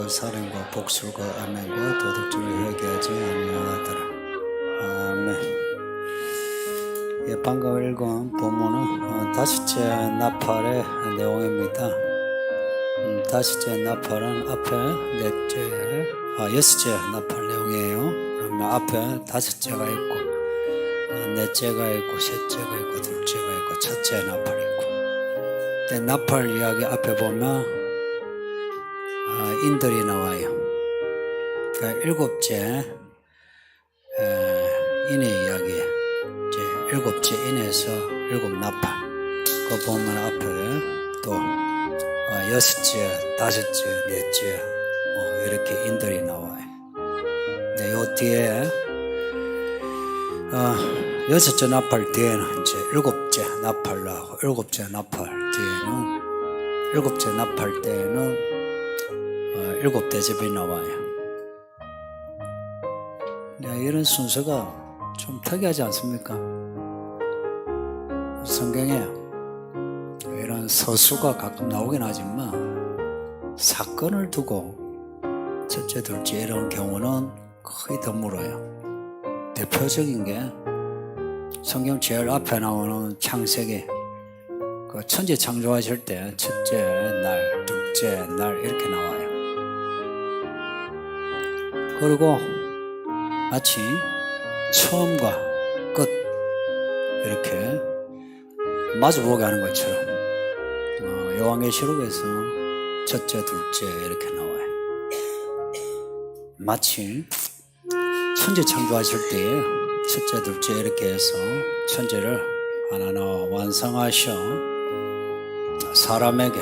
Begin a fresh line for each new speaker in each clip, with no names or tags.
그 살인과 복술과 암행과 도둑질을 회개하지 아니하더라. 아멘. 예, 방금 읽은 본문은 다섯째 나팔의 내용입니다. 다섯째 나팔은 앞에 여섯째 나팔 내용이에요. 그러면 앞에 다섯째가 있고, 넷째가 있고, 셋째가 있고, 둘째가 있고, 첫째 나팔이 있고. 나팔 이야기 앞에 보면 인들이 나와요. 그러니까 일곱째 인의 이야기, 이제 일곱째 인에서 일곱 나팔. 그 보면 앞에 또 여섯째, 다섯째, 넷째 이렇게 인들이 나와요. 네, 요 뒤에 여섯째 나팔 뒤에는 이제 일곱째 나팔 나오고, 일곱째 나팔 뒤에는 일곱째 나팔 때는 일곱 대접이 나와요. 네, 이런 순서가 좀 특이하지 않습니까? 성경에 이런 서수가 가끔 나오긴 하지만 사건을 두고 첫째, 둘째 이런 경우는 거의 드물어요. 대표적인 게 성경 제일 앞에 나오는 창세기, 그 천지 창조하실 때 첫째 날, 둘째 날 이렇게 나와요. 그리고 마치 처음과 끝 이렇게 마주보게 하는 것처럼 요한계시록에서 첫째, 둘째 이렇게 나와요. 마치 천지 창조하실 때에 첫째, 둘째 이렇게 해서 천지를 하나하나 완성하셔 사람에게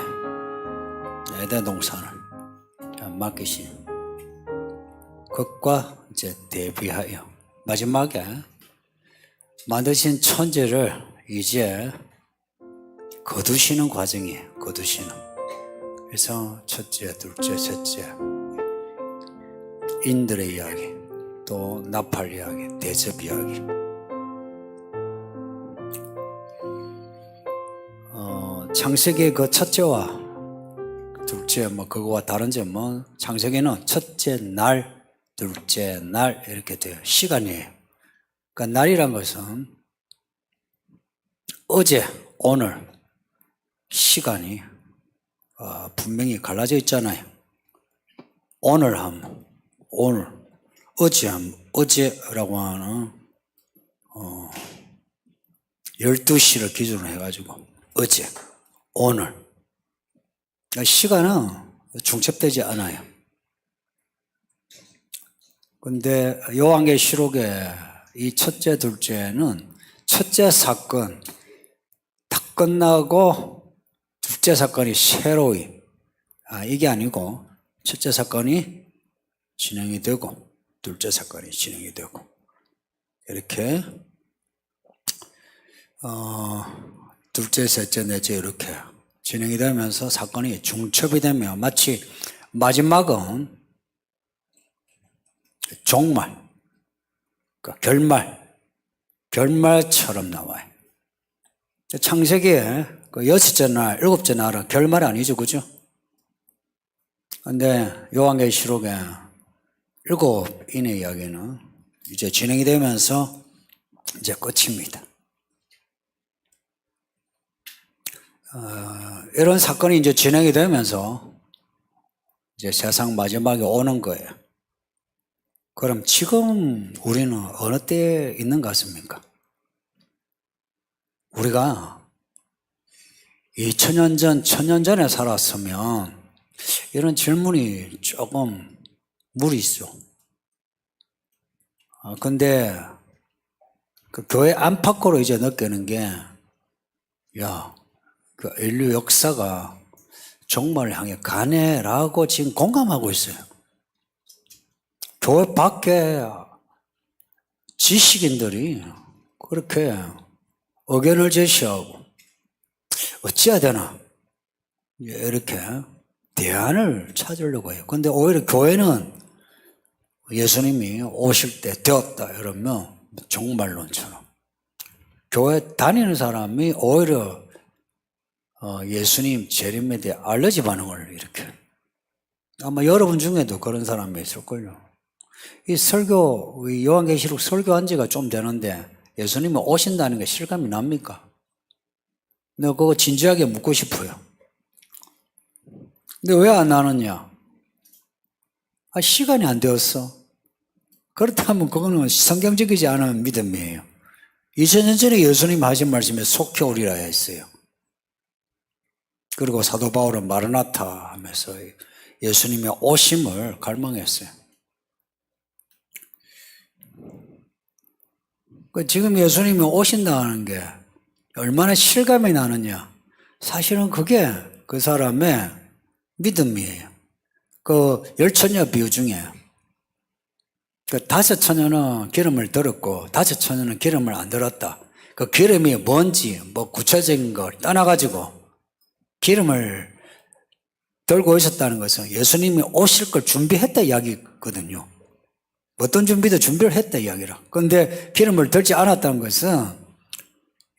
에덴 동산을 맡기신 것과 이제 대비하여 마지막에 만드신 천지를 이제 거두시는 과정이에요. 거두시는. 그래서 첫째, 둘째, 셋째 인들의 이야기, 또 나팔 이야기, 대접 이야기. 창세기의 그 첫째와 둘째 그거와 다른 점은 창세기는 첫째 날, 둘째 날 이렇게 돼요. 시간이에요. 그러니까 날이란 것은 어제, 오늘 시간이 분명히 갈라져 있잖아요. 오늘 하면 오늘, 어제 하면 어제라고 하는 12시를 기준으로 해가지고 어제, 오늘. 그러니까 시간은 중첩되지 않아요. 근데 요한계시록의 이 첫째, 둘째는 첫째 사건 다 끝나고 둘째 사건이 새로이 이게 아니고 첫째 사건이 진행이 되고 둘째 사건이 진행이 되고 이렇게 둘째, 셋째, 넷째 이렇게 진행이 되면서 사건이 중첩이 되면 마치 마지막은 종말, 그러니까 결말처럼 나와요. 창세기에 그 여섯째 날, 일곱째 날은 결말이 아니죠, 그죠? 근데 요한계시록에 일곱인의 이야기는 이제 진행이 되면서 이제 끝입니다. 이런 사건이 이제 진행이 되면서 이제 세상 마지막에 오는 거예요. 그럼 지금 우리는 어느 때에 있는 것 같습니까? 우리가 2000년 전, 1000년 전에 살았으면 이런 질문이 조금 무리 있어. 근데 그 교회 안팎으로 이제 느끼는 게, 그 인류 역사가 종말을 향해 가네라고 지금 공감하고 있어요. 교회 밖에 지식인들이 그렇게 의견을 제시하고 어찌해야 되나 이렇게 대안을 찾으려고 해요. 근데 오히려 교회는 예수님이 오실 때 되었다 이러면 종말론처럼, 교회 다니는 사람이 오히려 예수님 재림에 대해 알러지 반응을 이렇게 아마 여러분 중에도 그런 사람이 있을걸요. 이 설교, 이 요한계시록 설교한 지가 좀 되는데 예수님이 오신다는 게 실감이 납니까? 내가 그거 진지하게 묻고 싶어요. 근데 왜 안 나느냐? 시간이 안 되었어. 그렇다면 그거는 성경적이지 않은 믿음이에요. 2000년 전에 예수님 하신 말씀에 속히 오리라 했어요. 그리고 사도 바울은 마르나타 하면서 예수님의 오심을 갈망했어요. 지금 예수님이 오신다는 게 얼마나 실감이 나느냐. 사실은 그게 그 사람의 믿음이에요. 그 열처녀 비유 중에 그 5처녀는 기름을 들었고 5처녀는 기름을 안 들었다. 그 기름이 뭔지 뭐 구체적인 걸 떠나가지고 기름을 들고 있었다는 것은 예수님이 오실 걸 준비했다 이야기거든요. 어떤 준비도 준비를 했다 이야기라. 그런데 기름을 들지 않았다는 것은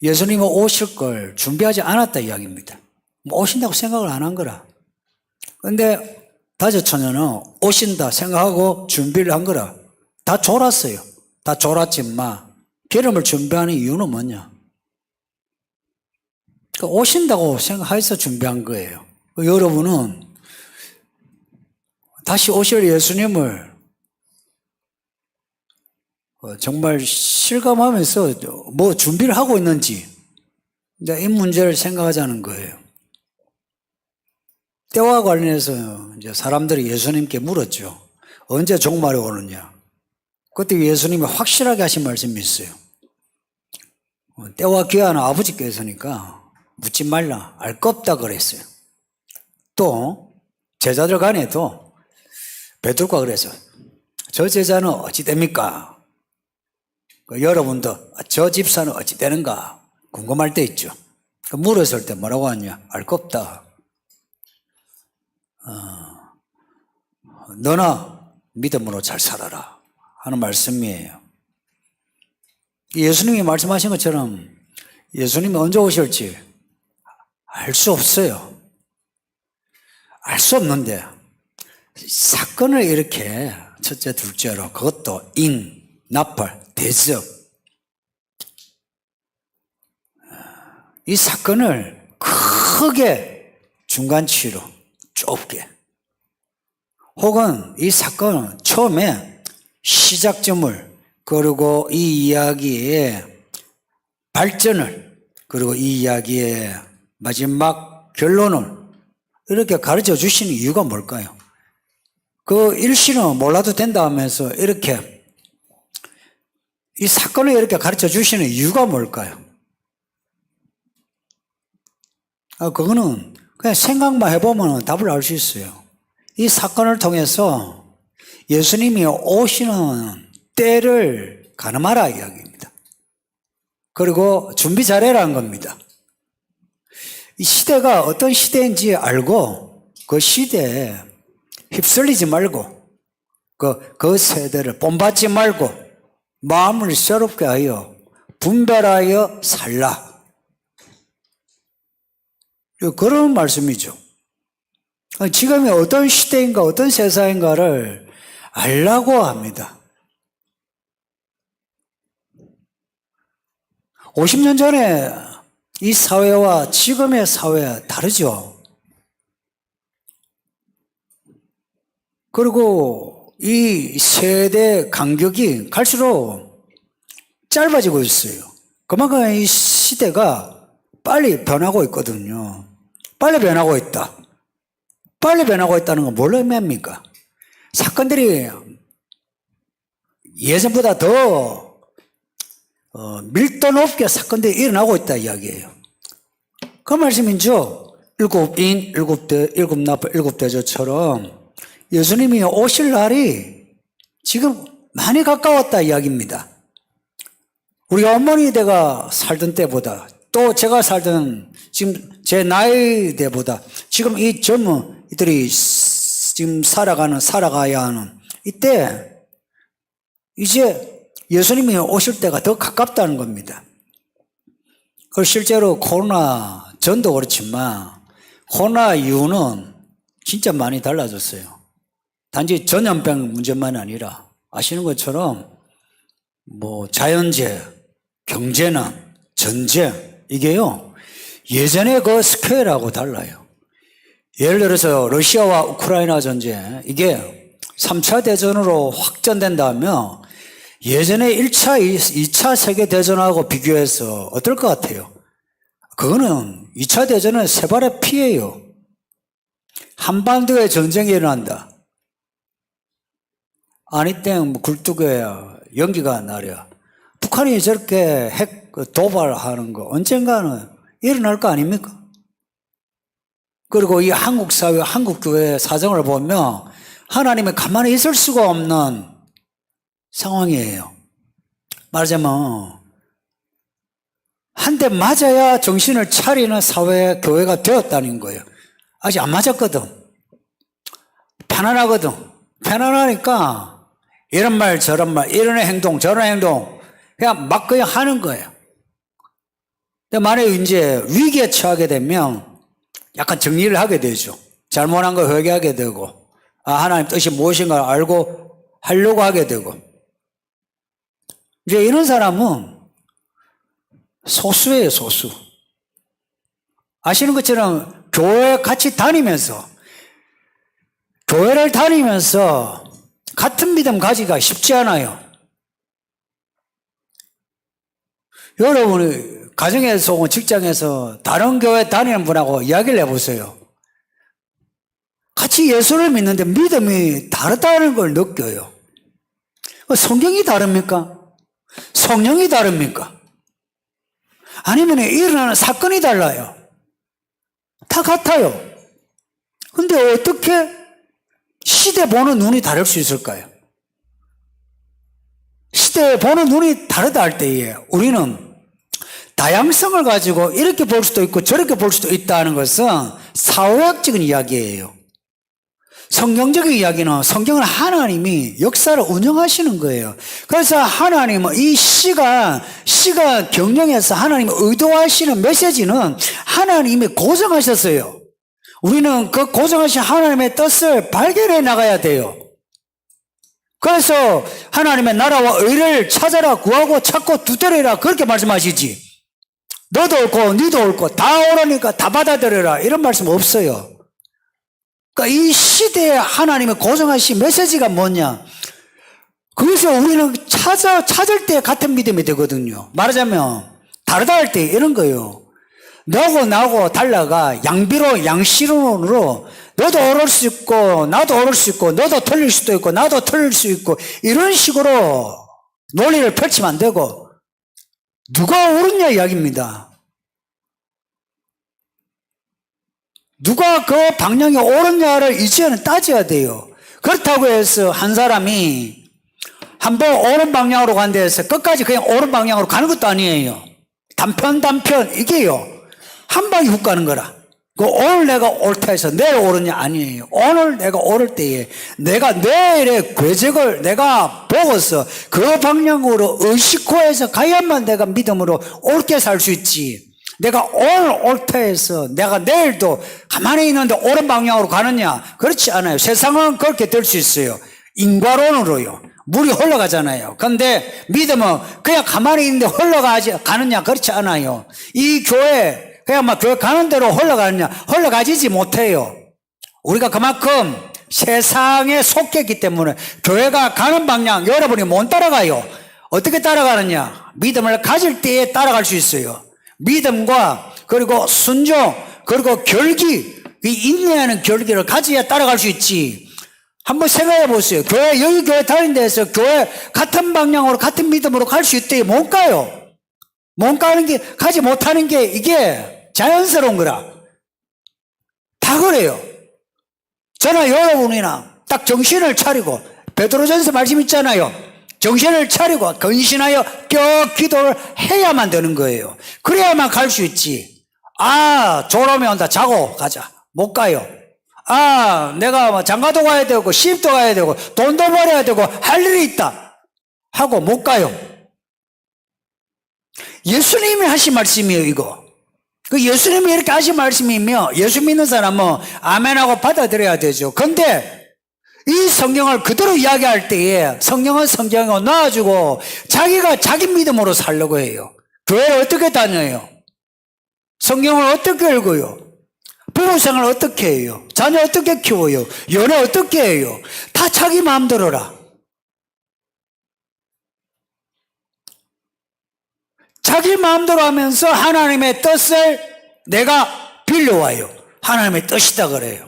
예수님이 오실 걸 준비하지 않았다 이야기입니다. 뭐 오신다고 생각을 안 한 거라. 그런데 5처녀는 오신다 생각하고 준비를 한 거라. 다 졸았어요. 다 졸았지만 기름을 준비하는 이유는 뭐냐? 오신다고 생각해서 준비한 거예요. 여러분은 다시 오실 예수님을 정말 실감하면서 뭐 준비를 하고 있는지 이 문제를 생각하자는 거예요. 때와 관련해서 이제 사람들이 예수님께 물었죠. 언제 종말이 오느냐? 그때 예수님이 확실하게 하신 말씀이 있어요. 때와 기한은 아버지께서니까 묻지 말라. 알 거 없다 그랬어요. 또 제자들 간에도 베드로가 그래서 저 제자는 어찌 됩니까? 여러분도 저 집사는 어찌 되는가 궁금할 때 있죠. 물었을 때 뭐라고 하냐? 알 거 없다. 너나 믿음으로 잘 살아라 하는 말씀이에요. 예수님이 말씀하신 것처럼 예수님이 언제 오실지 알 수 없어요. 알 수 없는데 사건을 이렇게 첫째 둘째로 그것도 나팔, 대접 이 사건을 크게 중간치로 좁게 혹은 이 사건은 처음에 시작점을 그리고 이 이야기의 발전을 그리고 이 이야기의 마지막 결론을 이렇게 가르쳐 주시는 이유가 뭘까요? 그 일시는 몰라도 된다 하면서 이렇게 이 사건을 이렇게 가르쳐 주시는 이유가 뭘까요? 그거는 그냥 생각만 해보면 답을 알 수 있어요. 이 사건을 통해서 예수님이 오시는 때를 가늠하라 이야기입니다. 그리고 준비 잘해라는 겁니다. 이 시대가 어떤 시대인지 알고 그 시대에 휩쓸리지 말고 그 세대를 본받지 말고 마음을 새롭게 하여 분별하여 살라. 그런 말씀이죠. 지금이 어떤 시대인가 어떤 세상인가를 알라고 합니다. 50년 전에 이 사회와 지금의 사회 다르죠. 그리고 이 세대 간격이 갈수록 짧아지고 있어요. 그만큼 이 시대가 빨리 변하고 있거든요. 빨리 변하고 있다. 빨리 변하고 있다는 건 뭘 의미합니까? 사건들이 예전보다 더 밀도 높게 사건들이 일어나고 있다 이야기예요. 그 말씀이죠. 일곱 대, 일곱 나팔, 일곱 대조처럼 예수님이 오실 날이 지금 많이 가까웠다 이야기입니다. 우리 어머니대가 살던 때보다 또 제가 살던 지금 제 나이대보다 지금 이 젊은 이들이 지금 살아가야 하는 이때 이제 예수님이 오실 때가 더 가깝다는 겁니다. 그 실제로 코로나 전도 그렇지만 코로나 이후는 진짜 많이 달라졌어요. 단지 전염병 문제만 아니라 아시는 것처럼 뭐 자연재해, 경제난, 전쟁 이게요 예전에 그 스케일하고 달라요. 예를 들어서 러시아와 우크라이나 전쟁 이게 3차 대전으로 확전된다면 예전에 1차, 2차 세계대전하고 비교해서 어떨 것 같아요? 그거는 2차 대전은 세 발의 피해요. 한반도에 전쟁이 일어난다. 아니 땡 굴뚝에 연기가 나려. 북한이 저렇게 핵 도발하는 거 언젠가는 일어날 거 아닙니까? 그리고 이 한국 사회, 한국 교회의 사정을 보면 하나님이 가만히 있을 수가 없는 상황이에요. 말하자면 한 대 맞아야 정신을 차리는 사회, 교회가 되었다는 거예요. 아직 안 맞았거든. 편안하거든. 편안하니까 이런 말 저런 말, 이런 행동 저런 행동 그냥 막 그냥 하는 거예요. 근데 만약에 이제 위기에 처하게 되면 약간 정리를 하게 되죠. 잘못한 거 회개하게 되고 하나님 뜻이 무엇인가 알고 하려고 하게 되고 이제 이런 사람은 소수예요, 소수. 아시는 것처럼 교회 같이 다니면서 교회를 다니면서 같은 믿음 가지기가 쉽지 않아요. 여러분이 가정에서 혹은 직장에서 다른 교회 다니는 분하고 이야기를 해보세요. 같이 예수를 믿는데 믿음이 다르다는 걸 느껴요. 성경이 다릅니까? 성령이 다릅니까? 아니면 일어나는 사건이 달라요. 다 같아요. 근데 어떻게 시대 보는 눈이 다를 수 있을까요? 시대 보는 눈이 다르다 할 때에 우리는 다양성을 가지고 이렇게 볼 수도 있고 저렇게 볼 수도 있다는 것은 사회학적인 이야기예요. 성경적인 이야기는 성경은 하나님이 역사를 운영하시는 거예요. 그래서 하나님은 이 시간 경영에서 하나님이 의도하시는 메시지는 하나님이 고정하셨어요. 우리는 그 고정하신 하나님의 뜻을 발견해 나가야 돼요. 그래서 하나님의 나라와 의를 찾아라 구하고 찾고 두드리라 그렇게 말씀하시지. 너도 옳고 니도 옳고 다 옳으니까 다 받아들여라 이런 말씀 없어요. 그러니까 이 시대에 하나님의 고정하신 메시지가 뭐냐? 그래서 우리는 찾을 때 같은 믿음이 되거든요. 말하자면 다르다 할 때 이런 거예요. 너하고 나하고 달라가 양비론으로 너도 옳을 수 있고 나도 옳을 수 있고 너도 틀릴 수도 있고 나도 틀릴 수 있고 이런 식으로 논리를 펼치면 안 되고 누가 옳으냐 이야기입니다. 누가 그 방향이 옳으냐를 이제는 따져야 돼요. 그렇다고 해서 한 사람이 한번 옳은 방향으로 간다 해서 끝까지 그냥 옳은 방향으로 가는 것도 아니에요. 단편 이게요. 한 방에 훅 가는 거라. 오늘 내가 옳다 해서 내일 옳으냐 아니에요. 오늘 내가 옳을 때에 내가 내일의 궤적을 내가 보고서 그 방향으로 의식호해서 가야만 내가 믿음으로 옳게 살 수 있지. 내가 오늘 옳다 해서 내가 내일도 가만히 있는데 옳은 방향으로 가느냐? 그렇지 않아요. 세상은 그렇게 될 수 있어요. 인과론으로요. 물이 흘러가잖아요. 그런데 믿음은 그냥 가만히 있는데 가느냐? 그렇지 않아요. 이 교회 그냥 막 교회 가는 대로 흘러가느냐? 흘러가지지 못해요. 우리가 그만큼 세상에 속했기 때문에 교회가 가는 방향 여러분이 못 따라가요. 어떻게 따라가느냐? 믿음을 가질 때에 따라갈 수 있어요. 믿음과 그리고 순종 그리고 결기 이 인내하는 결기를 가져야 따라갈 수 있지. 한번 생각해 보세요. 여기 교회 다니는 데서 교회 같은 방향으로 같은 믿음으로 갈 수 있대 못 가요. 못 가는 게 가지 못하는 게 이게 자연스러운 거라. 다 그래요. 저나 여러분이나 딱 정신을 차리고 베드로전서 말씀 있잖아요. 정신을 차리고 근신하여 기도를 해야만 되는 거예요. 그래야만 갈 수 있지. 졸음이 온다. 자고 가자. 못 가요. 내가 장가도 가야 되고 시집도 가야 되고 돈도 벌어야 되고 할 일이 있다 하고 못 가요. 예수님이 하신 말씀이에요. 이거 그 예수님이 이렇게 하신 말씀이며 예수 믿는 사람은 아멘하고 받아들여야 되죠. 근데 이 성경을 그대로 이야기할 때에 성경은 성경으로 놔주고 자기가 자기 믿음으로 살려고 해요. 교회 어떻게 다녀요? 성경을 어떻게 읽어요? 부부생활 어떻게 해요? 자녀 어떻게 키워요? 연애 어떻게 해요? 다 자기 마음대로라. 자기 마음대로 하면서 하나님의 뜻을 내가 빌려와요. 하나님의 뜻이다 그래요.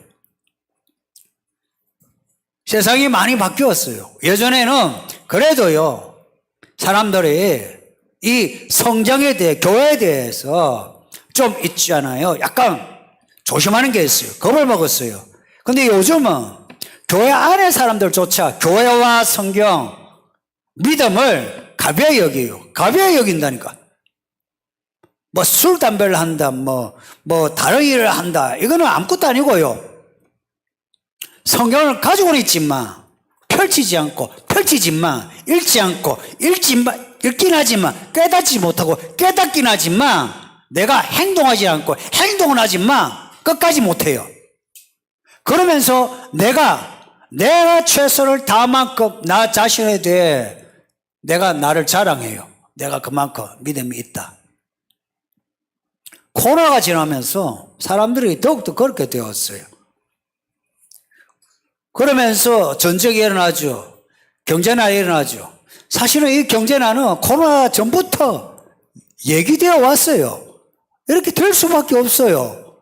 세상이 많이 바뀌었어요. 예전에는 그래도요, 사람들이 이 성경에 대해, 교회에 대해서 좀 있잖아요. 약간 조심하는 게 있어요. 겁을 먹었어요. 근데 요즘은 교회 안에 사람들조차 교회와 성경, 믿음을 가벼이 여겨요. 가벼이 여긴다니까. 뭐 술, 담배를 한다, 뭐 다른 일을 한다. 이거는 아무것도 아니고요. 성경을 가지고는 있지만 펼치지 않고 펼치지만 읽지 않고 읽긴 하지만 깨닫지 못하고 깨닫긴 하지만 내가 행동하지 않고 행동은 하지만 끝까지 못해요. 그러면서 내가 최선을 다만큼 나 자신에 대해 내가 나를 자랑해요. 내가 그만큼 믿음이 있다. 코로나가 지나면서 사람들이 더욱더 그렇게 되었어요. 그러면서 전쟁이 일어나죠. 경제난이 일어나죠. 사실은 이 경제난은 코로나 전부터 얘기되어 왔어요. 이렇게 될 수밖에 없어요.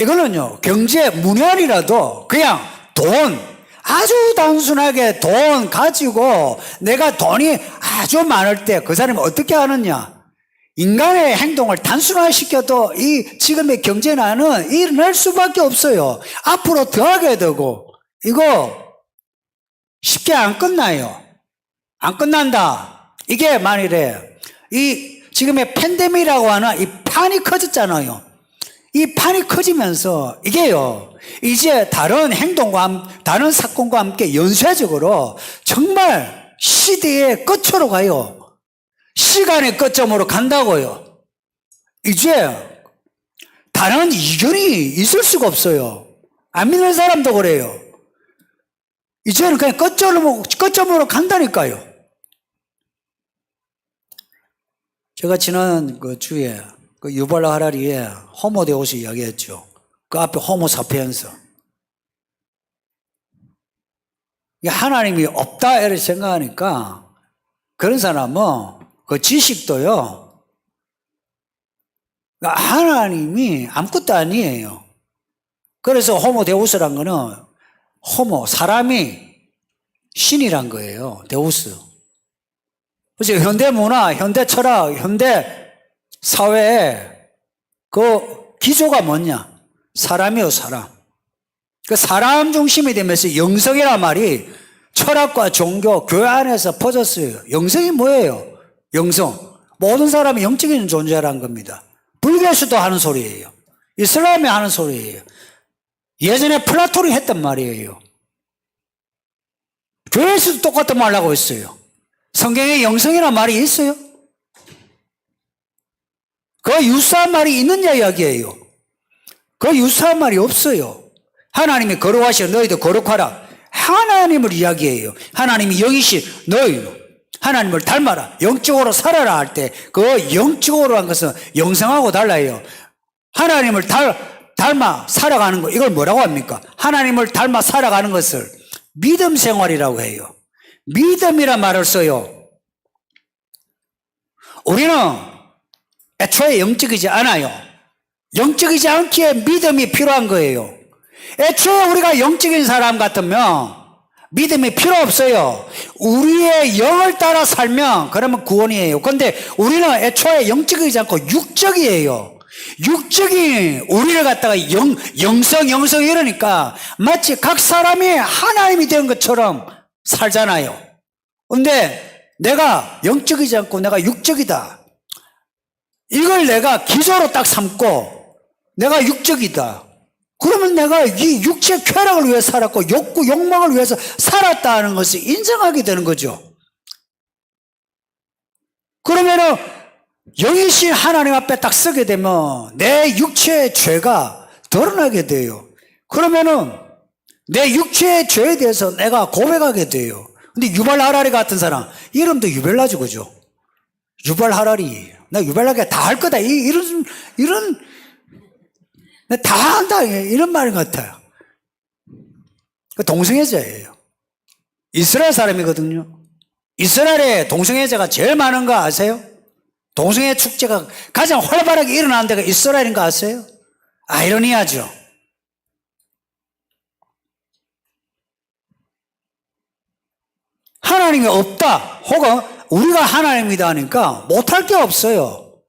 이거는요, 경제 문외한이라도 그냥 돈, 아주 단순하게 돈 가지고 내가 돈이 아주 많을 때 그 사람이 어떻게 하느냐. 인간의 행동을 단순화시켜도 이 지금의 경제난은 일어날 수밖에 없어요. 앞으로 더 하게 되고 이거 쉽게 안 끝나요. 안 끝난다. 이게 만일에 이 지금의 팬데믹이라고 하는 이 판이 커졌잖아요. 이 판이 커지면서 이게요, 이제 다른 행동과 다른 사건과 함께 연쇄적으로 정말 시대의 끝으로 가요. 시간의 끝점으로 간다고요. 이제 다른 이견이 있을 수가 없어요. 안 믿는 사람도 그래요. 이제는 그냥 끝점으로 간다니까요. 제가 지난 그 주에 그 유발라 하라리에 호모데우스 이야기했죠. 그 앞에 호모사피엔스. 하나님이 없다 이렇게 생각하니까 그런 사람은 그 지식도요, 하나님이 아무것도 아니에요. 그래서 호모데우스란 거는 사람이 신이란 거예요. 데우스. 그래서 현대 문화, 현대 철학, 현대 사회의 그 기조가 뭐냐? 사람이요, 사람. 그 사람 중심이 되면서 영성이란 말이 철학과 종교, 교회 안에서 퍼졌어요. 영성이 뭐예요? 영성. 모든 사람이 영적인 존재라는 겁니다. 불교에서도 하는 소리예요. 이슬람이 하는 소리예요. 예전에 플라톤이 했단 말이에요. 교회에서도 똑같은 말 하고 있어요. 성경에 영성이라는 말이 있어요? 그 유사한 말이 있느냐 이야기예요. 그 유사한 말이 없어요. 하나님이 거룩하시오 너희도 거룩하라. 하나님을 이야기해요. 하나님이 영이신 너희는 하나님을 닮아라. 영적으로 살아라 할 때 그 영적으로 한 것은 영성하고 달라요. 하나님을 닮아 살아가는 거, 이걸 뭐라고 합니까? 하나님을 닮아 살아가는 것을 믿음 생활이라고 해요. 믿음이란 말을 써요. 우리는 애초에 영적이지 않아요. 영적이지 않기에 믿음이 필요한 거예요. 애초에 우리가 영적인 사람 같으면 믿음이 필요 없어요. 우리의 영을 따라 살면 그러면 구원이에요. 그런데 우리는 애초에 영적이지 않고 육적이에요. 육적이 우리를 갖다가 영성 이러니까 마치 각 사람이 하나님이 된 것처럼 살잖아요. 근데 내가 영적이지 않고 내가 육적이다. 이걸 내가 기조로 딱 삼고 내가 육적이다. 그러면 내가 이 육체 쾌락을 위해 살았고 욕망을 위해서 살았다는 것을 인정하게 되는 거죠. 그러면은 영이신 하나님 앞에 딱 서게 되면 내 육체의 죄가 드러나게 돼요. 그러면은 내 육체의 죄에 대해서 내가 고백하게 돼요. 근데 유발 하라리 같은 사람, 이름도 유벨라죠, 그죠? 유발 하라리. 나 유발하게 다 할 거다. 이런, 다 한다. 이런 말 같아요. 동성애자예요. 이스라엘 사람이거든요. 이스라엘에 동성애자가 제일 많은 거 아세요? 동성애 축제가 가장 활발하게 일어나는 데가 이스라엘인 거 아세요? 아이러니하죠. 하나님이 없다 혹은 우리가 하나님이다 하니까 못할 게 없어요.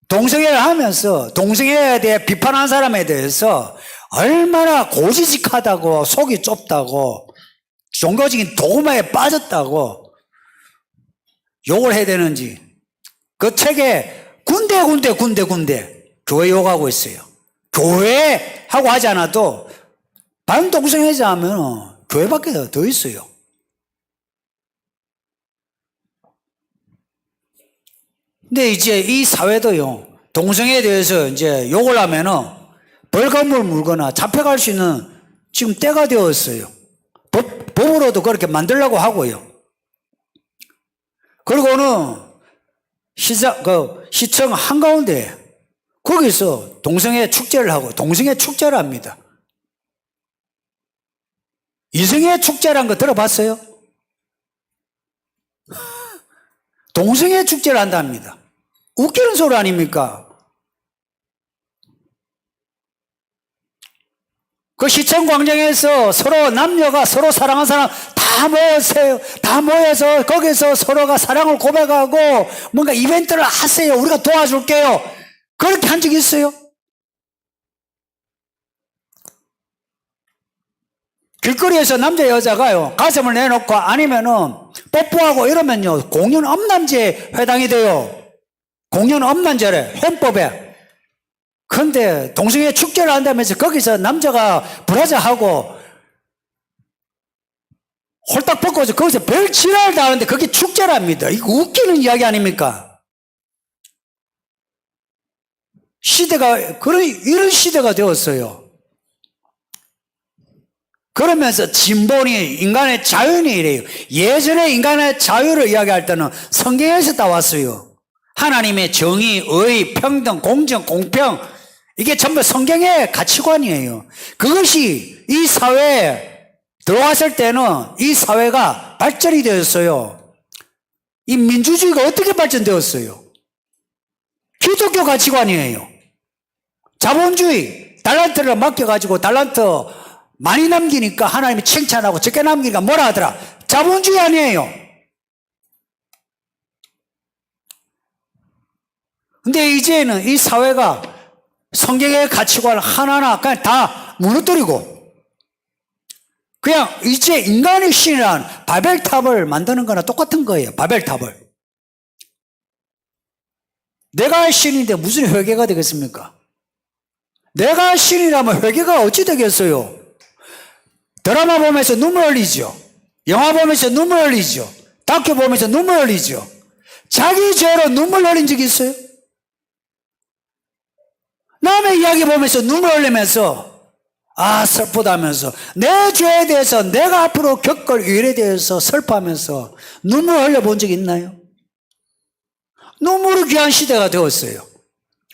동성애를 하면서 동성애에 대해 비판한 사람에 대해서 얼마나 고지식하다고, 속이 좁다고, 종교적인 도구마에 빠졌다고 욕을 해야 되는지, 그 책에 군데 교회 욕하고 있어요. 교회 하고 하지 않아도 반동성애자 하면 교회밖에 더 있어요. 근데 이제 이 사회도요, 동성애에 대해서 이제 욕을 하면은 벌금을 물거나 잡혀갈 수 있는 지금 때가 되었어요. 법으로도 그렇게 만들려고 하고요. 그리고는 시청 한가운데 거기서 동성애 축제를 하고 동성애 축제를 합니다. 이성애 축제라는 거 들어봤어요? 동성애 축제를 한답니다. 웃기는 소리 아닙니까? 그 시청 광장에서 서로 남녀가 서로 사랑하는 사람 다 모였어요. 다 모여서 거기서 서로가 사랑을 고백하고 뭔가 이벤트를 하세요. 우리가 도와줄게요. 그렇게 한 적이 있어요? 길거리에서 남자 여자가요, 가슴을 내놓고 아니면은 뽀뽀하고 이러면요, 공연 엄남죄에 해당이 돼요. 공연 엄남죄래, 헌법에. 근데 동성애 축제를 한다면서 거기서 남자가 브라자하고 홀딱 벗고서 거기서 별 지랄을 다 하는데 그게 축제랍니다. 이거 웃기는 이야기 아닙니까? 시대가, 이런 시대가 되었어요. 그러면서 진본이 인간의 자유니 이래요. 예전에 인간의 자유를 이야기할 때는 성경에서 따왔어요. 하나님의 정의, 의, 평등, 공정, 공평, 이게 전부 성경의 가치관이에요. 그것이 이 사회에 들어왔을 때는 이 사회가 발전이 되었어요. 이 민주주의가 어떻게 발전되었어요? 기독교 가치관이에요. 자본주의, 달란트를 맡겨가지고 달란트 많이 남기니까 하나님이 칭찬하고 적게 남기니까 뭐라 하더라? 자본주의 아니에요. 근데 이제는 이 사회가 성경의 가치관을 하나하나 그냥 다 무너뜨리고 그냥 이제 인간의 신이란 바벨탑을 만드는 거나 똑같은 거예요. 바벨탑을. 내가 신인데 무슨 회개가 되겠습니까? 내가 신이라면 회개가 어찌 되겠어요? 드라마 보면서 눈물 흘리죠. 영화 보면서 눈물 흘리죠. 다큐 보면서 눈물 흘리죠. 자기 죄로 눈물 흘린 적이 있어요? 남의 이야기 보면서 눈물 흘리면서 아 슬프다면서 내 죄에 대해서 내가 앞으로 겪을 일에 대해서 슬퍼하면서 눈물 흘려본 적 있나요? 눈물이 귀한 시대가 되었어요.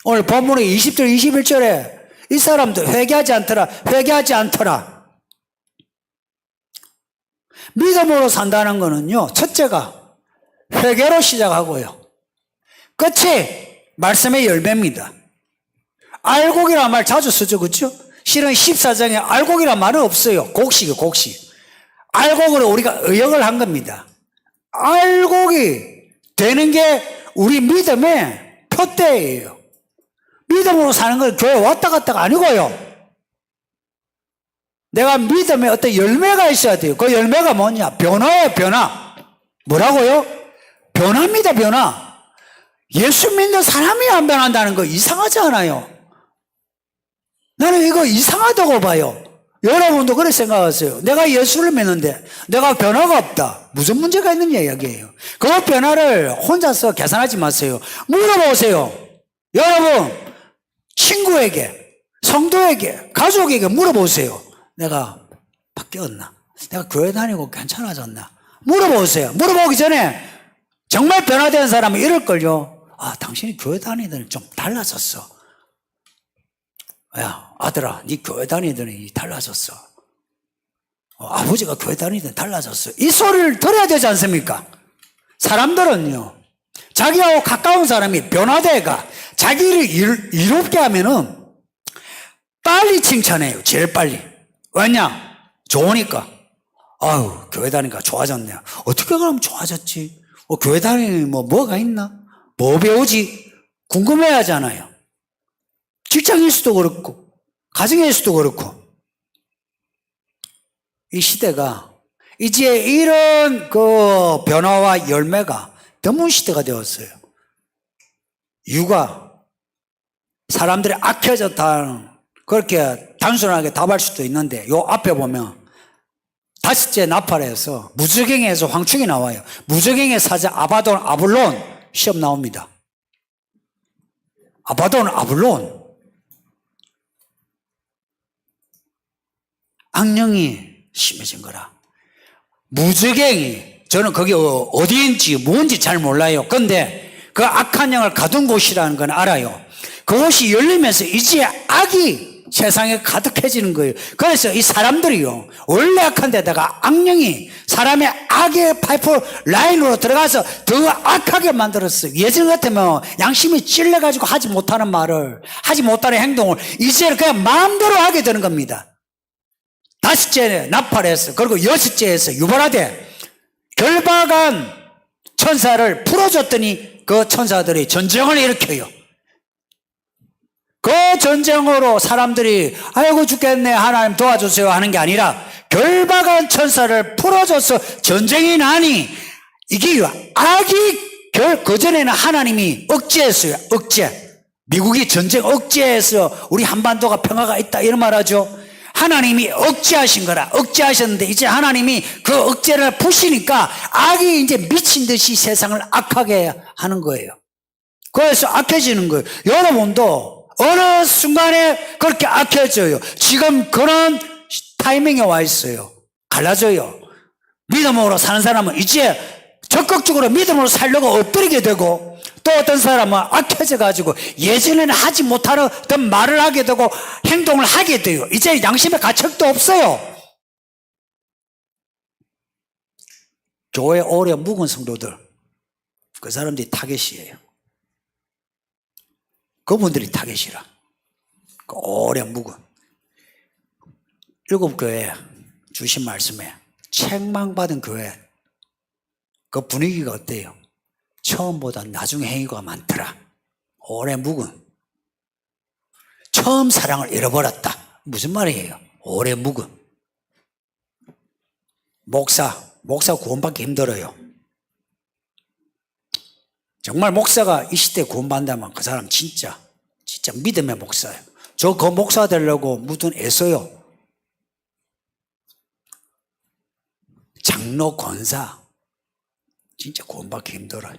오늘 본문의 20절 21절에 이 사람들 회개하지 않더라. 믿음으로 산다는 거는요, 첫째가 회개로 시작하고요, 끝이 말씀의 열매입니다. 알곡이라는 말 자주 쓰죠, 그렇죠? 실은 14장에 알곡이라는 말은 없어요. 곡식이요, 곡식. 알곡으로 우리가 의역을 한 겁니다. 알곡이 되는 게 우리 믿음의 표대예요. 믿음으로 사는 건 교회 왔다 갔다가 아니고요, 내가 믿음에 어떤 열매가 있어야 돼요. 그 열매가 뭐냐? 변화예요, 변화. 뭐라고요? 변화입니다, 변화. 예수 믿는 사람이 안 변한다는 거 이상하지 않아요? 나는 이거 이상하다고 봐요. 여러분도 그렇게 생각하세요. 내가 예수를 믿는데 내가 변화가 없다. 무슨 문제가 있느냐 이야기예요. 그 변화를 혼자서 계산하지 마세요. 물어보세요. 여러분, 친구에게, 성도에게, 가족에게 물어보세요. 내가 바뀌었나? 내가 교회 다니고 괜찮아졌나? 물어보세요. 물어보기 전에 정말 변화된 사람은 이럴걸요. 아, 당신이 교회 다니더니 좀 달라졌어. 야, 아들아, 네 교회 다니더니 달라졌어. 아버지가 교회 다니더니 달라졌어. 이 소리를 들어야 되지 않습니까? 사람들은요, 자기하고 가까운 사람이 변화돼가 자기를 이롭게 하면은 빨리 칭찬해요. 제일 빨리. 왜냐? 좋으니까. 아유, 교회 다니니까 좋아졌네. 어떻게 그러면 좋아졌지? 교회 다니니 뭐가 있나? 뭐 배우지? 궁금해 하잖아요. 직장에서도 그렇고, 가정에서도 그렇고. 이 시대가 이제 이런 그 변화와 열매가 드문 시대가 되었어요. 이유가 사람들이 악해졌다는 그렇게 단순하게 답할 수도 있는데 요 앞에 보면 다섯째 나팔에서 무저갱에서 황충이 나와요. 무저갱의 사자 아바돈 아블론 시험 나옵니다. 아바돈 아블론 악령이 심해진 거라. 무저갱이 저는 거기 어디인지 뭔지 잘 몰라요. 근데 그 악한 영을 가둔 곳이라는 건 알아요. 그곳이 열리면서 이제 악이 세상에 가득해지는 거예요. 그래서 이 사람들이요, 원래 악한 데다가 악령이 사람의 악의 파이프 라인으로 들어가서 더 악하게 만들었어요. 예전 같으면 양심이 찔려가지고 하지 못하는 말을, 하지 못하는 행동을 이제는 그냥 마음대로 하게 되는 겁니다. 다섯째 나팔에서, 그리고 여섯째에서 유발하되 결박한 천사를 풀어줬더니 그 천사들이 전쟁을 일으켜요. 그 전쟁으로 사람들이 아이고 죽겠네 하나님 도와주세요 하는 게 아니라 결박한 천사를 풀어줘서 전쟁이 나니 이게 악이 그전에는 하나님이 억제했어요. 억제. 미국이 전쟁 억제해서 우리 한반도가 평화가 있다 이런 말 하죠. 하나님이 억제하신 거라. 억제하셨는데 이제 하나님이 그 억제를 푸시니까 악이 이제 미친 듯이 세상을 악하게 하는 거예요. 그래서 악해지는 거예요. 여러분도 어느 순간에 그렇게 악해져요. 지금 그런 타이밍에 와 있어요. 갈라져요. 믿음으로 사는 사람은 이제 적극적으로 믿음으로 살려고 엎드리게 되고, 또 어떤 사람은 악해져 가지고 예전에는 하지 못하는 말을 하게 되고 행동을 하게 돼요. 이제 양심의 가책도 없어요. 교회 오래 묵은 성도들, 그 사람들이 타겟이에요. 그분들이 타겟이라. 오래 묵은. 7교회 주신 말씀에 책망받은 교회 그 분위기가 어때요? 처음보다 나중 행위가 많더라. 오래 묵은. 처음 사랑을 잃어버렸다. 무슨 말이에요? 오래 묵은. 목사 구원받기 힘들어요. 정말 목사가 이 시대에 구원받는다면 그 사람 진짜 믿음의 목사예요. 저 그 목사 되려고 무슨 애써요. 장로 권사 진짜 구원받기 힘들어요.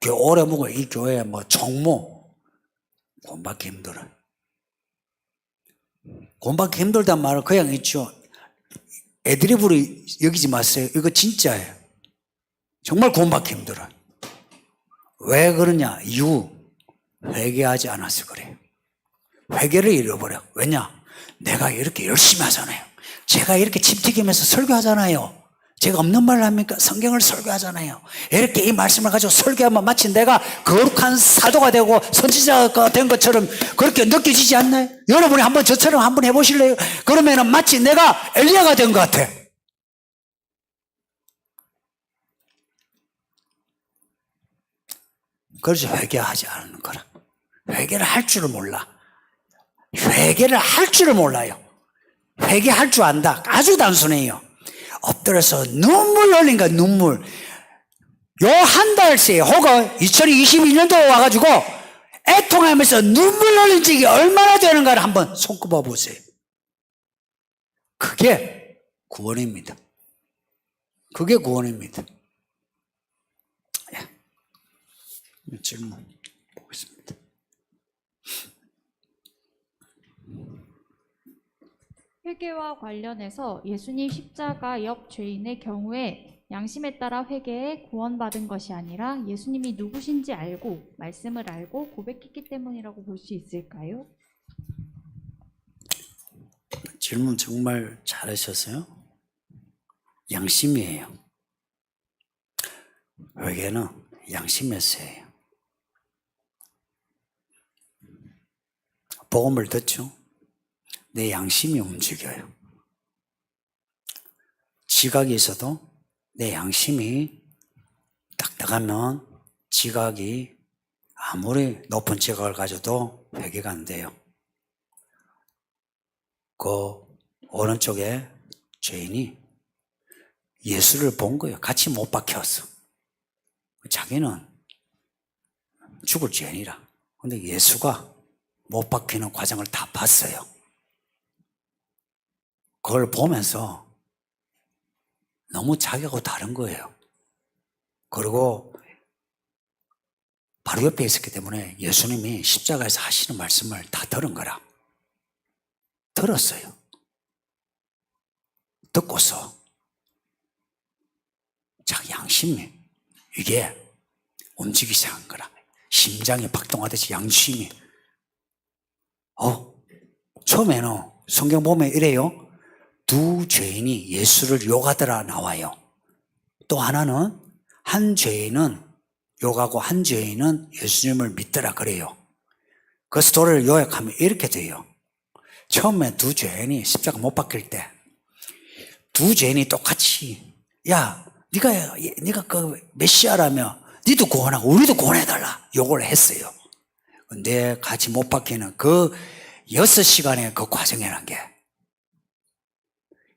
교회 오래 묵은 이 교회 총무 구원받기 힘들어요. 구원받기 힘들단 말은 그냥 있죠. 애드립으로 여기지 마세요. 이거 진짜예요. 정말 구원받기 힘들어요. 왜 그러냐? 이유 회개하지 않아서 그래요. 회개를 잃어버려. 왜냐? 내가 이렇게 열심히 하잖아요. 제가 이렇게 집 튀기면서 설교하잖아요. 제가 없는 말을 합니까? 성경을 설교하잖아요. 이렇게 이 말씀을 가지고 설교하면 마치 내가 거룩한 사도가 되고 선지자가 된 것처럼 그렇게 느껴지지 않나요? 여러분이 한번 저처럼 한번 해보실래요? 그러면은 마치 내가 엘리야가 된 것 같아. 그래서 회개하지 않는 거라. 회개를 할 줄을 몰라. 회개를 할 줄을 몰라요. 회개할 줄 안다. 아주 단순해요. 엎드려서 눈물 흘린 거야. 눈물. 요 한 달새 혹은 2022년도에 와가지고 애통하면서 눈물 흘린 적이 얼마나 되는가를 한번 손꼽아 보세요. 그게 구원입니다. 그게 구원입니다. 질문 보겠습니다.
회개와 관련해서 예수님 십자가 옆 죄인의 경우에 양심에 따라 회개해 구원받은 것이 아니라 예수님이 누구신지 알고 말씀을 알고 고백했기 때문이라고 볼 수 있을까요?
질문 정말 잘하셨어요. 양심이에요. 회개는 양심에서예요. 복음을 듣죠. 내 양심이 움직여요. 지각이 있어도 내 양심이 딱딱하면 지각이 아무리 높은 지각을 가져도 회개가 안 돼요. 그 오른쪽에 죄인이 예수를 본 거예요. 같이 못 박혔어. 자기는 죽을 죄인이라. 근데 예수가 못 박히는 과정을 다 봤어요. 그걸 보면서 너무 자기하고 다른 거예요. 그리고 바로 옆에 있었기 때문에 예수님이 십자가에서 하시는 말씀을 다 들은 거라. 들었어요. 듣고서 자기 양심이 이게 움직이기 시작한 거라. 심장이 박동하듯이 양심이. 처음에는 성경 보면 이래요. 두 죄인이 예수를 욕하더라 나와요. 또 하나는 한 죄인은 욕하고 한 죄인은 예수님을 믿더라 그래요. 그 스토리를 요약하면 이렇게 돼요. 처음에 두 죄인이 십자가 못 박힐 때 두 죄인이 똑같이 야 네가 그 메시아라며 니도 구원하고 우리도 구원해달라 욕을 했어요. 근데 같이 못 박히는 그 6시간의 그 과정이라는 게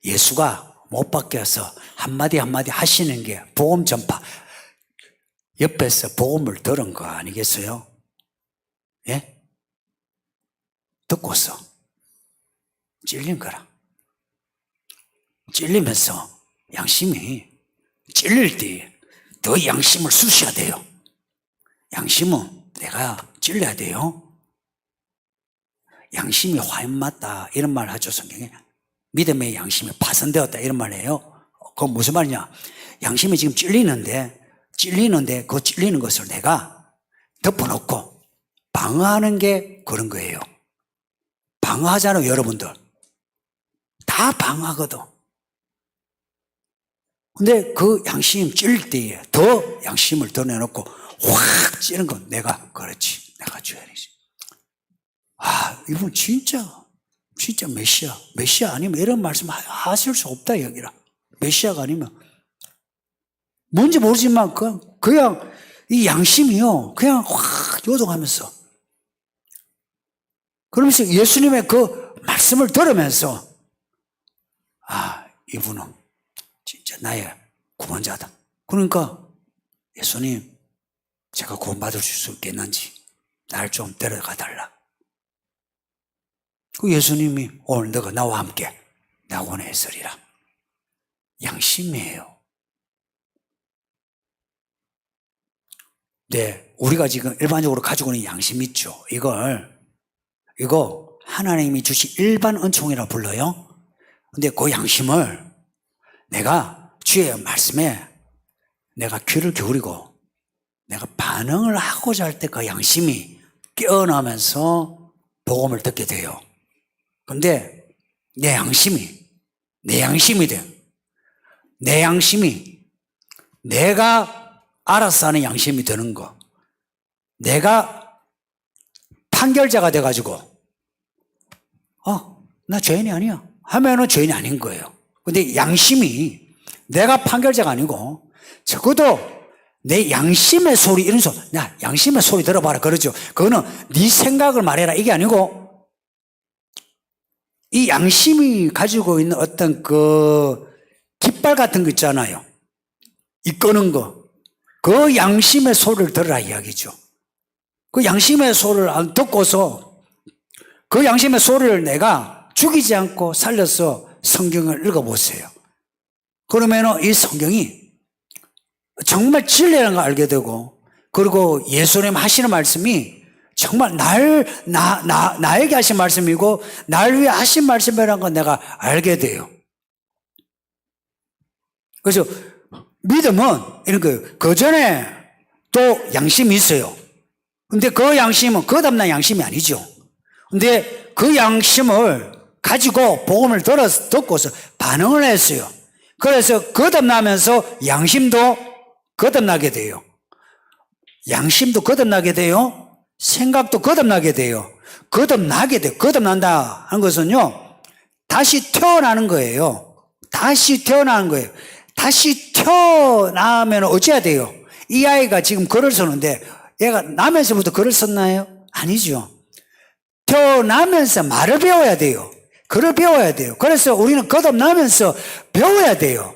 예수가 못 박혀서 한마디 한마디 하시는 게 복음 전파 옆에서 복음을 들은 거 아니겠어요? 예? 듣고서 찔린 거라. 찔리면서 양심이 찔릴 때 더 양심을 쑤셔야 돼요. 양심은 내가 찔려야 돼요. 양심이 화염 맞다 이런 말 하죠. 성경에 믿음의 양심이 파손되었다 이런 말 해요. 그건 무슨 말이냐. 양심이 지금 찔리는데 그 찔리는 것을 내가 덮어놓고 방어하는 게 그런 거예요. 방어하잖아요. 여러분들 다 방어하거든. 근데 그 양심 찔릴 때에 더 양심을 더 내놓고 확 찌는 건 내가 그렇지. 내가 죄인이지. 이분 진짜 메시아 아니면 이런 말씀 하실 수 없다 여기라. 메시아가 아니면 뭔지 모르지만 그냥 이 양심이요 그냥 확 요동하면서 그러면서 예수님의 그 말씀을 들으면서 이분은 진짜 나의 구원자다. 그러니까 예수님 제가 구원받을 수 있겠는지 날 좀 데려가 달라. 그 예수님이 오늘 너가 나와 함께 나 원했으리라. 양심이에요. 네, 우리가 지금 일반적으로 가지고 있는 양심 있죠. 이거 하나님이 주신 일반 은총이라 불러요. 근데 그 양심을 내가 주의 말씀에 내가 귀를 기울이고 내가 반응을 하고자 할 때 그 양심이 깨어나면서 복음을 듣게 돼요. 근데 내 양심이 돼. 내 양심이 내가 알아서 하는 양심이 되는 거. 내가 판결자가 돼가지고 나 죄인이 아니야 하면은 죄인이 아닌 거예요. 근데 양심이 내가 판결자가 아니고 적어도 내 양심의 소리 이런 소리 야 양심의 소리 들어봐라 그러죠. 그거는 네 생각을 말해라 이게 아니고 이 양심이 가지고 있는 어떤 그 깃발 같은 거 있잖아요. 이끄는 거. 그 양심의 소리를 들으라 이야기죠. 그 양심의 소리를 안 듣고서 그 양심의 소리를 내가 죽이지 않고 살려서 성경을 읽어보세요. 그러면 이 성경이 정말 진리라는 걸 알게 되고 그리고 예수님 하시는 말씀이 정말 나에게 하신 말씀이고 날 위해 하신 말씀이라는 건 내가 알게 돼요. 그래서 믿음은 이런 거예요. 그 전에 또 양심이 있어요. 근데 그 양심은 거듭난 양심이 아니죠. 근데 그 양심을 가지고 복음을 듣고서 반응을 했어요. 그래서 거듭나면서 양심도 거듭나게 돼요. 양심도 거듭나게 돼요. 생각도 거듭나게 돼요. 거듭나게 돼요. 거듭난다 하는 것은요, 다시 태어나는 거예요. 다시 태어나는 거예요. 다시 태어나면 어찌해야 돼요? 이 아이가 지금 글을 쓰는데 얘가 나면서부터 글을 썼나요? 아니죠. 태어나면서 말을 배워야 돼요. 글을 배워야 돼요. 그래서 우리는 거듭나면서 배워야 돼요.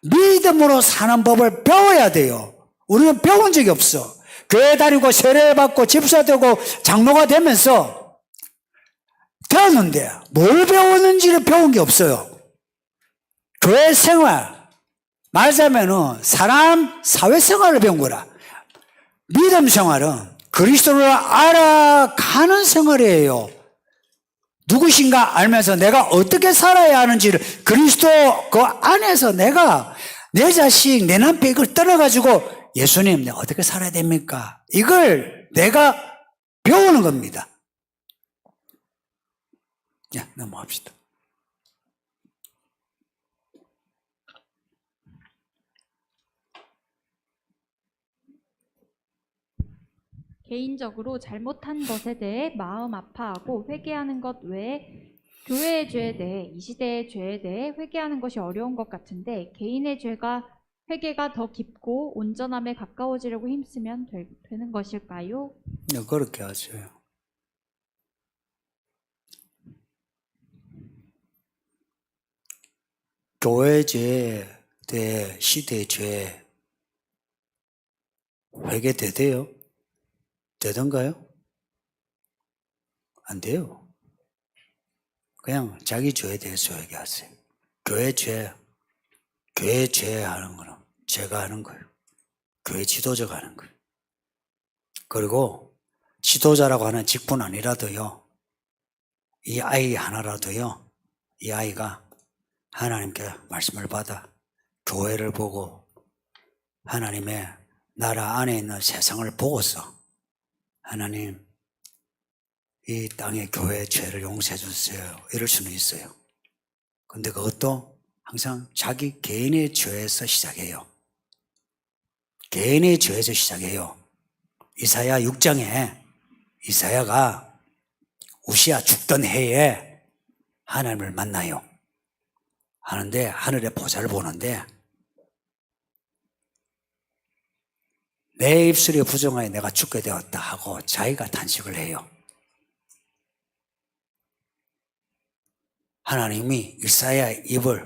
믿음으로 사는 법을 배워야 돼요. 우리는 배운 적이 없어. 교회 다니고 세례받고 집사되고 장로가 되면서 배웠는데 뭘 배웠는지를 배운 게 없어요. 교회 생활, 말하자면은 사회생활을 배운 거라. 믿음 생활은 그리스도를 알아가는 생활이에요. 누구신가 알면서 내가 어떻게 살아야 하는지를 그리스도 그 안에서 내가 내 자식, 내 남편 이걸 떠나가지고 예수님 내가 어떻게 살아야 됩니까? 이걸 내가 배우는 겁니다. 자, 넘어갑시다.
개인적으로 잘못한 것에 대해 마음 아파하고 회개하는 것 외에 교회의 죄에 대해, 이 시대의 죄에 대해 회개하는 것이 어려운 것 같은데 개인의 회개가 더 깊고 온전함에 가까워지려고 힘쓰면 되는 것일까요?
네, 그렇게 하세요. 교회 죄에 대해 시대의 죄에 회개되대요? 되던가요? 안 돼요. 그냥 자기 죄에 대해서 회개하세요. 교회 죄 하는 거는 제가 하는 거예요. 교회 지도자가 하는 거예요. 그리고 지도자라고 하는 직분 아니라도요, 이 아이 하나라도요, 이 아이가 하나님께 말씀을 받아 교회를 보고 하나님의 나라 안에 있는 세상을 보고서 하나님, 이 땅의 교회의 죄를 용서해 주세요. 이럴 수는 있어요. 근데 그것도 항상 자기 개인의 죄에서 시작해요. 개인의 죄에서 시작해요. 이사야 6장에 이사야가 우시야 죽던 해에 하나님을 만나요. 하는데 하늘의 보좌를 보는데 내 입술이 부정하여 내가 죽게 되었다 하고 자기가 탄식을 해요. 하나님이 이사야의 입을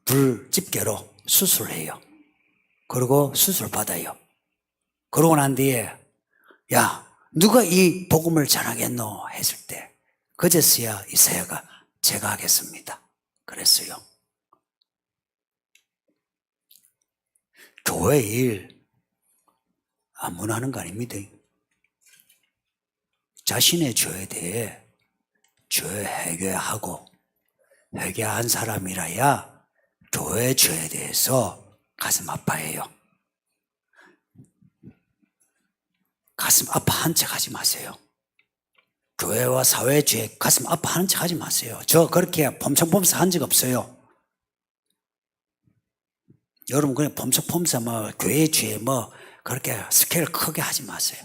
불집게로 수술해요. 그리고 수술 받아요. 그러고 난 뒤에 야 누가 이 복음을 전하겠노 했을 때 그제서야 이사야가 제가 하겠습니다 그랬어요. 교회 일 아무나 하는 거 아닙니다. 자신의 죄에 대해 죄 회개하고 회개한 사람이라야 교회 죄에 대해서 가슴 아파해요. 가슴 아파한 척 하지 마세요. 교회와 사회 죄 가슴 아파하는 척 하지 마세요. 저 그렇게 폼청폼사 한 적 없어요. 여러분 그냥 폼청폼사 교회 죄 그렇게 스케일 크게 하지 마세요.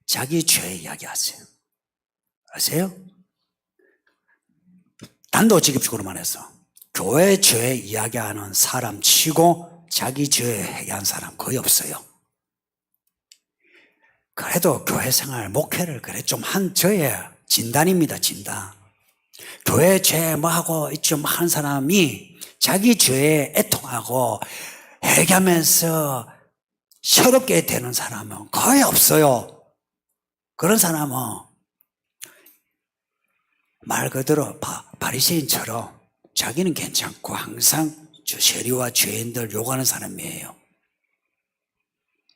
자기 죄 이야기하세요. 아세요? 단도직입적으로만 해서 교회 죄 이야기하는 사람 치고 자기 죄 회개한 사람 거의 없어요. 그래도 교회 생활, 목회를 그래 좀 한 저의 진단입니다, 진단. 교회 죄 하고 좀 하는 사람이 자기 죄에 애통하고 회개하면서 새롭게 되는 사람은 거의 없어요. 그런 사람은 말 그대로 바리새인처럼 자기는 괜찮고 항상 세리와 죄인들 욕하는 사람이에요.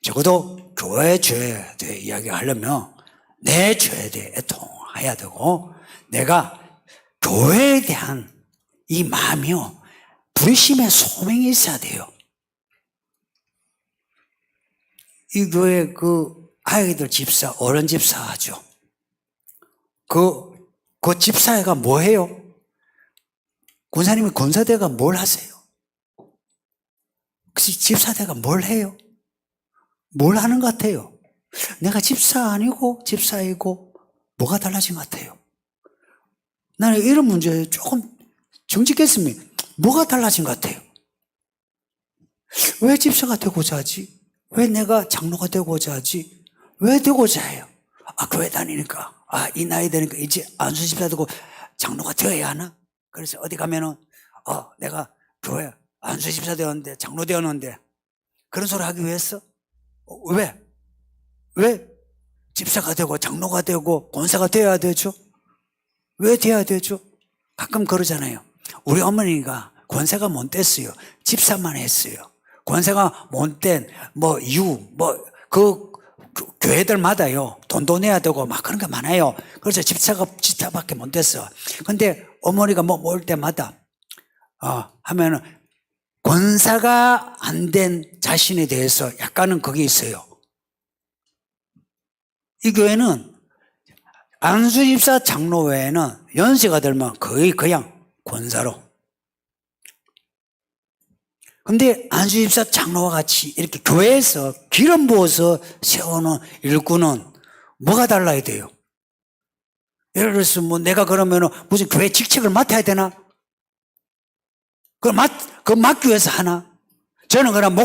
적어도 교회 죄에 대해 이야기하려면 내 죄에 대해 애통해야 되고 내가 교회에 대한 이 마음이요 불심의 소명이 있어야 돼요. 이 교회 그 아이들 집사, 어른 집사 하죠. 그 집사회가 뭐 해요? 권사님이 권사대가 뭘 하세요? 그 집사대가 뭘 해요? 뭘 하는 것 같아요? 내가 집사 아니고 집사이고 뭐가 달라진 것 같아요? 나는 이런 문제에 조금 정직했습니다. 뭐가 달라진 것 같아요? 왜 집사가 되고자 하지? 왜 내가 장로가 되고자 하지? 왜 되고자 해요? 교회 다니니까, 이 나이 되니까 이제 안수 집사 되고 장로가 되어야 하나? 그래서 어디 가면은, 내가 교회 안수 집사 되었는데, 장로 되었는데, 그런 소리 하기 위해서? 왜 집사가 되고 장로가 되고 권사가 되어야 되죠? 왜 되어야 되죠? 가끔 그러잖아요. 우리 어머니가 권세가 못 됐어요. 집사만 했어요. 권세가 못된 이유 교회들마다요 돈도 내야 되고 막 그런 게 많아요. 그래서 집사밖에 못 됐어. 근데 어머니가 올 때마다 하면은 권사가 안 된 자신에 대해서 약간은 그게 있어요. 이 교회는 안수집사 장로 외에는 연세가 들면 거의 그냥 권사로. 근데 안수집사 장로와 같이 이렇게 교회에서 기름 부어서 세우는 일꾼은 뭐가 달라야 돼요? 예를 들어서 내가 그러면은 무슨 교회 직책을 맡아야 되나? 그걸 맡기 위해서 하나? 저는 그럼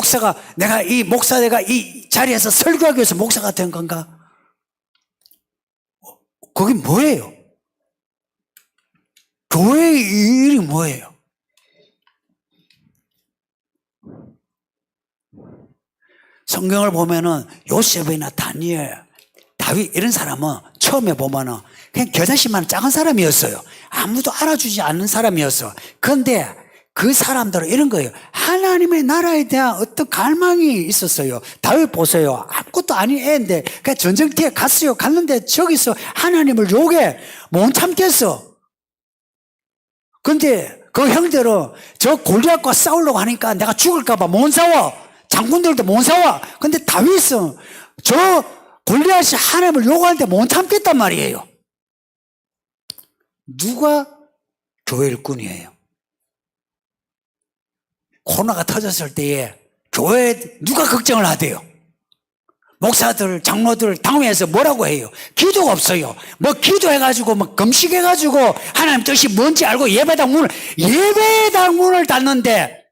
내가 이 자리에서 설교하기 위해서 목사가 된 건가? 그게 뭐예요? 교회의 일이 뭐예요? 성경을 보면은 요셉이나 다니엘, 다윗 이런 사람은 처음에 보면은 그냥 겨자씨만 작은 사람이었어요. 아무도 알아주지 않는 사람이었어. 그런데 그 사람들은 이런 거예요. 하나님의 나라에 대한 어떤 갈망이 있었어요. 다윗 보세요. 아무것도 아닌 애인데 그냥 전쟁터에 갔어요. 갔는데 저기서 하나님을 욕해 못 참겠어. 근데 그 형들은 저 골리앗과 싸우려고 하니까 내가 죽을까 봐 못 싸워. 장군들도 못 싸워. 근데 다윗은 저 골리앗이 하나님을 욕하는데 못 참겠단 말이에요. 누가 교회 일꾼이에요? 코로나가 터졌을 때에 교회에 누가 걱정을 하대요? 목사들, 장로들 당회에서 뭐라고 해요? 기도가 없어요. 기도해가지고 금식해가지고 하나님 뜻이 뭔지 알고 예배당 문을 닫는데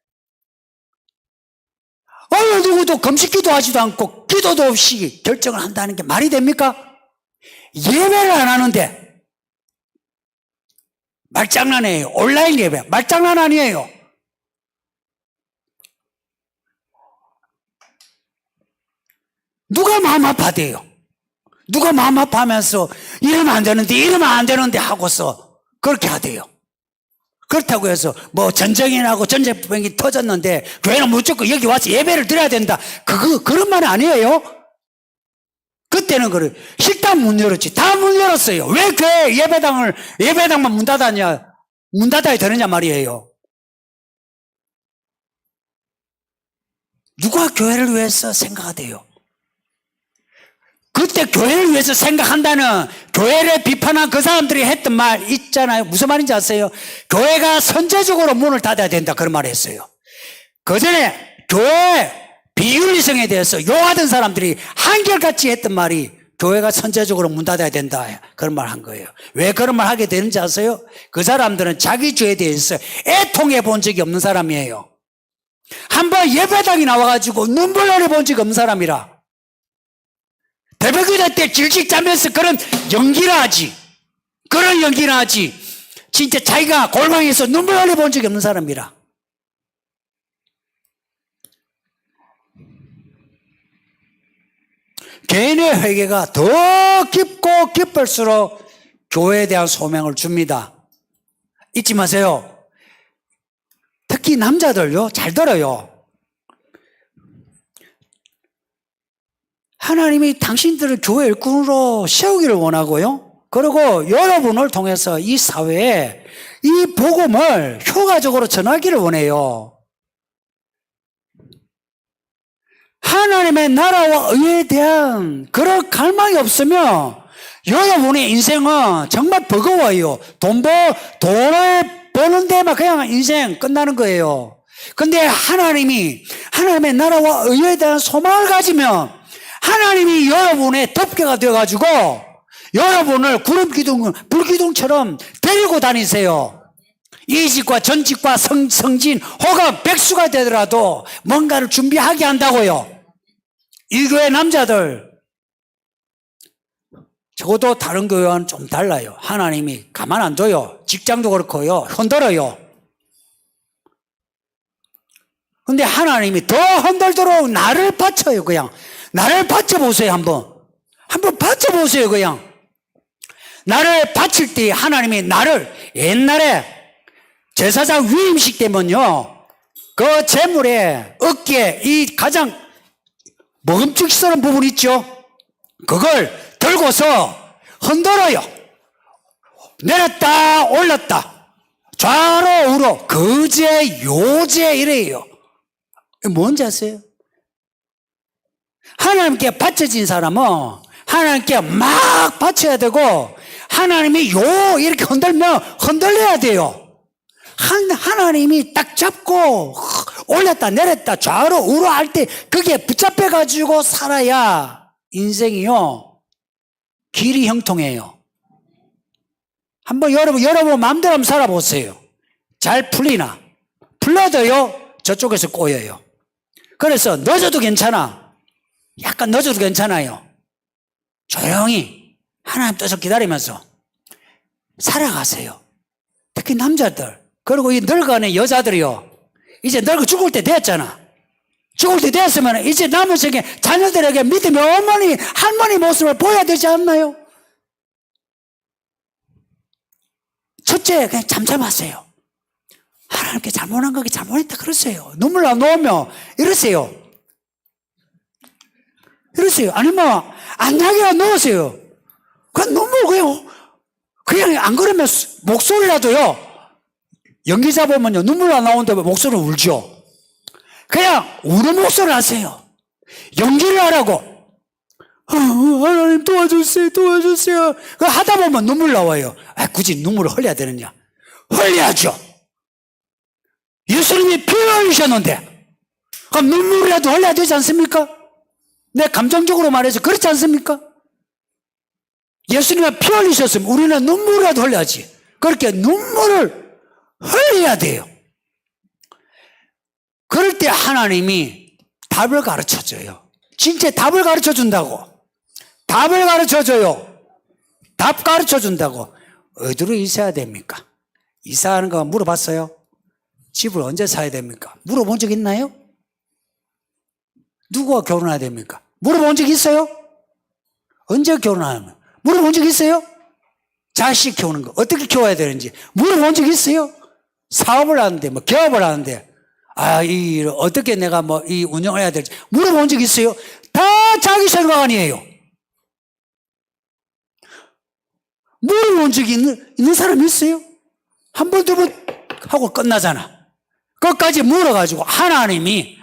어느 누구도 금식 기도하지도 않고 기도도 없이 결정을 한다는 게 말이 됩니까? 예배를 안 하는데 말장난이에요. 온라인 예배 말장난 아니에요. 누가 마음 아파대요? 누가 마음 아파하면서 이러면 안 되는데 하고서 그렇게 하대요. 그렇다고 해서 전쟁이 나고 전쟁병이 터졌는데 교회는 무조건 여기 와서 예배를 드려야 된다. 그런 말이 아니에요. 그때는 그래. 식당 문 열었지. 다 문 열었어요. 왜 교회 예배당만 문 닫아야 되느냐 말이에요. 누가 교회를 위해서 생각하대요? 그때 교회를 위해서 생각한다는 교회를 비판한 그 사람들이 했던 말 있잖아요. 무슨 말인지 아세요? 교회가 선제적으로 문을 닫아야 된다 그런 말을 했어요. 그 전에 교회 비윤리성에 대해서 욕하던 사람들이 한결같이 했던 말이 교회가 선제적으로 문 닫아야 된다 그런 말 한 거예요. 왜 그런 말 하게 되는지 아세요? 그 사람들은 자기 죄에 대해서 애통해 본 적이 없는 사람이에요. 한번 예배당이 나와가지고 눈물 흘려 본 적이 없는 사람이라. 새벽기도 때 질질 짜면서 그런 연기를 하지. 진짜 자기가 골방에서 눈물 흘려 본 적이 없는 사람이라. 개인의 회개가 더 깊고 깊을수록 교회에 대한 소명을 줍니다. 잊지 마세요. 특히 남자들요, 잘 들어요. 하나님이 당신들을 교회 일꾼으로 세우기를 원하고요. 그리고 여러분을 통해서 이 사회에 이 복음을 효과적으로 전하기를 원해요. 하나님의 나라와 의에 대한 그런 갈망이 없으면 여러분의 인생은 정말 버거워요. 돈을 버는 데만 그냥 인생 끝나는 거예요. 근데 하나님의 나라와 의에 대한 소망을 가지면 하나님이 여러분의 덮개가 되어가지고 여러분을 구름기둥, 불기둥처럼 데리고 다니세요. 이직과 전직과 성진 혹은 백수가 되더라도 뭔가를 준비하게 한다고요. 이 교회 남자들, 적어도 다른 교회와는 좀 달라요. 하나님이 가만 안 둬요. 직장도 그렇고요. 흔들어요. 근데 하나님이 더 흔들도록 나를 바쳐요. 그냥 나를 바쳐보세요. 한번 바쳐보세요. 그냥 나를 바칠 때 하나님이 나를 옛날에 제사장 위임식 때면요, 그 재물에 어깨에 이 가장 먹음직스러운 부분 있죠. 그걸 들고서 흔들어요. 내렸다 올랐다 좌로 우로 거제 요제 이래요. 뭔지 아세요? 하나님께 바쳐진 사람은 하나님께 막 바쳐야 되고 하나님이 요 이렇게 흔들면 흔들려야 돼요. 하나님이 딱 잡고 올렸다 내렸다 좌로 우로 할 때 그게 붙잡혀 가지고 살아야 인생이요 길이 형통해요. 한번 여러분 마음대로 한번 살아보세요. 잘 풀리나? 풀려도요 저쪽에서 꼬여요. 그래서 늦어도 괜찮아. 약간 늦어도 괜찮아요. 조용히 하나님 뜻을 기다리면서 살아가세요. 특히 남자들, 그리고 이 늙어가는 여자들이요, 이제 늙어 죽을 때 됐잖아. 죽을 때 됐으면 이제 남은 생에 자녀들에게 믿음의 어머니 할머니 모습을 보여야 되지 않나요? 첫째, 그냥 잠잠하세요. 하나님께 잘못한 거기 잘못했다 그러세요. 눈물 안 놓으면 이러세요. 아니면 안락이라 넣으세요. 그냥 눈물 그냥 안 그러면 목소리라도요, 연기자 보면요 눈물 안 나오는데 목소리 울죠. 그냥 우는 목소리 하세요. 연기를 하라고. 하나님 도와주세요. 그거 하다 보면 눈물 나와요. 굳이 눈물을 흘려야 되느냐? 흘려야죠. 예수님이 피 흘리셨는데 그럼 눈물이라도 흘려야 되지 않습니까? 내 감정적으로 말해서 그렇지 않습니까? 예수님이 피 흘리셨으면 우리는 눈물이라도 흘려야지. 그렇게 눈물을 흘려야 돼요. 그럴 때 하나님이 답을 가르쳐줘요. 진짜 답을 가르쳐준다고. 답을 가르쳐줘요. 답 가르쳐준다고. 어디로 이사해야 됩니까? 이사하는 거 물어봤어요? 집을 언제 사야 됩니까? 물어본 적 있나요? 누구와 결혼해야 됩니까? 물어본 적 있어요? 언제 결혼하면? 물어본 적 있어요? 자식 키우는 거 어떻게 키워야 되는지 물어본 적 있어요? 사업을 하는데 기업을 하는데 어떻게 내가 이 운영을 해야 될지 물어본 적 있어요? 다 자기 생각 아니에요. 물어본 적이 있는 사람이 있어요? 한 번, 두 번 하고 끝나잖아. 끝까지 물어가지고 하나님이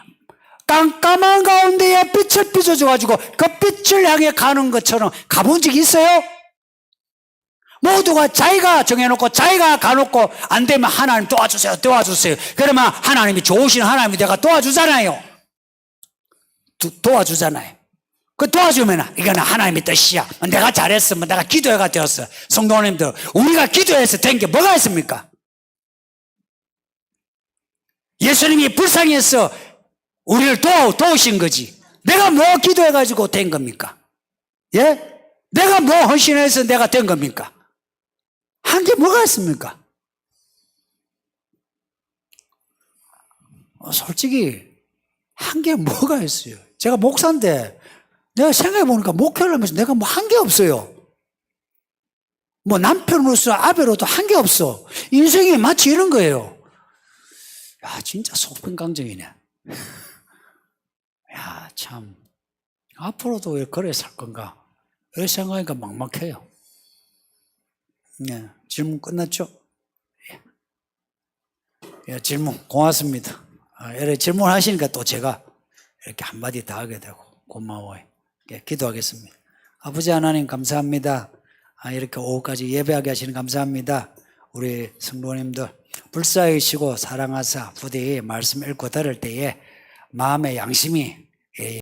깜깜한 가운데에 빛을 비춰줘가지고 그 빛을 향해 가는 것처럼 가본 적이 있어요? 모두가 자기가 정해놓고 자기가 가놓고 안 되면 하나님 도와주세요. 그러면 하나님이 좋으신 하나님이 내가 도와주잖아요. 도와주잖아요. 그 도와주면 이거는 하나님의 뜻이야. 내가 잘했으면 내가 기도해가 되었어. 성도님들, 우리가 기도해서 된 게 뭐가 있습니까? 예수님이 불쌍해서 우리를 도우신 거지. 내가 뭐 기도해가지고 된 겁니까? 예? 내가 뭐 헌신해서 내가 된 겁니까? 한 게 뭐가 있습니까? 솔직히 한 게 뭐가 있어요? 제가 목사인데 내가 생각해보니까 목회를 하면서 내가 뭐 한 게 없어요. 뭐 남편으로서 아베로도 한 게 없어. 인생이 마치 이런 거예요. 야, 진짜 속편강정이네. 야, 참 앞으로도 왜 그래 살 건가? 이렇게 생각하니까 막막해요. 네, 질문 끝났죠? 예, 질문 고맙습니다. 이렇게 질문하시니까 또 제가 이렇게 한마디 다 하게 되고 고마워요. 예, 기도하겠습니다. 아버지 하나님 감사합니다. 이렇게 오후까지 예배하게 하시는 감사합니다. 우리 성도님들 불쌍히 쉬고 사랑하사 부디 말씀 읽고 들을 때에 마음의 양심이